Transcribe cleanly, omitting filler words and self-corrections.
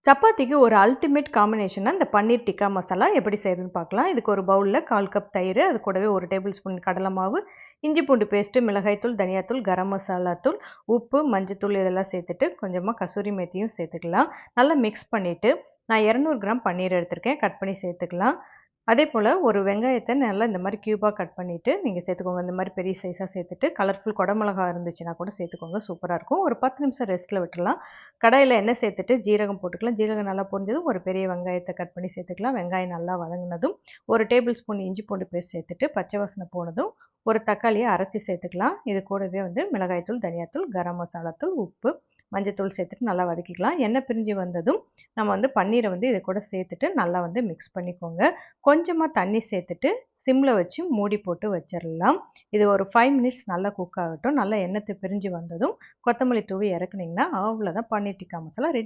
சப்பாத்திக்கு ஒரு அல்டிமேட் காம்பினேஷனா இந்த பன்னீர் டிக்கா மசாலா எப்படி செய்யறதுன்னு பார்க்கலாம். இதுக்கு ஒரு பவுல்ல 1/4 கப் தயிர், அது கூடவே 1 டேபிள் ஸ்பூன் கடலை மாவு, இஞ்சி பூண்டு பேஸ்ட்டு, மிளகாய்த்தூள், தனியாத்தூள், கரம் மசாலா தூள், உப்பு, மஞ்சத்தூள் இதெல்லாம் சேர்த்துட்டு கொஞ்சமாக கசூரி மேத்தியும் சேர்த்துக்கலாம். நல்லா மிக்ஸ் பண்ணிவிட்டு நான் 200 கிராம் பன்னீர் எடுத்திருக்கேன். கட் பண்ணி சேர்த்துக்கலாம். அதே போல் ஒரு வெங்காயத்தை நல்லா இந்த மாதிரி க்யூபாக கட் பண்ணிவிட்டு நீங்கள் சேர்த்துக்கோங்க. இந்த மாதிரி பெரிய சைஸாக சேர்த்துட்டு கலர்ஃபுல் குடமிளகா இருந்துச்சுன்னா கூட சேர்த்துக்கோங்க. சூப்பராக இருக்கும். ஒரு 10 நிமிஷம் ரெஸ்ட்டில் விட்டுடலாம். கடாயில் எண்ணெய் சேர்த்துட்டு ஜீரகம் போட்டுக்கலாம். ஜீரகம் நல்லா பொரிஞ்சதும் ஒரு பெரிய வெங்காயத்தை கட் பண்ணி சேர்த்துக்கலாம். வெங்காயம் நல்லா வதங்கினதும் ஒரு டேபிள் ஸ்பூன் இஞ்சி பூண்டு பேஸ்ட் சேர்த்துட்டு பச்சை வாசனை போனதும் ஒரு தக்காளியை அரைச்சி சேர்த்துக்கலாம். இது கூடவே மிளகாய்த்தூள், தனியாத்தூள், கரம் மசாலாத்தூள், உப்பு, மஞ்சத்தூள் சேர்த்துட்டு நல்லா வதக்கிக்கலாம். எண்ணெய் பிரிஞ்சு வந்ததும் நம்ம பன்னீரை இது கூட சேர்த்துட்டு நல்லா மிக்ஸ் பண்ணிக்கோங்க. கொஞ்சமாக தண்ணி சேர்த்துட்டு சிம்மில் வச்சு மூடி போட்டு வச்சிடலாம். இது ஒரு 5 மினிட்ஸ் நல்லா குக் ஆகட்டும். நல்லா எண்ணெய் பிரிஞ்சு வந்ததும் கொத்தமல்லி தூவி இறக்குனீங்கன்னா அவ்வளோதான், பன்னீர் டிக்கா மசாலா ரெடி.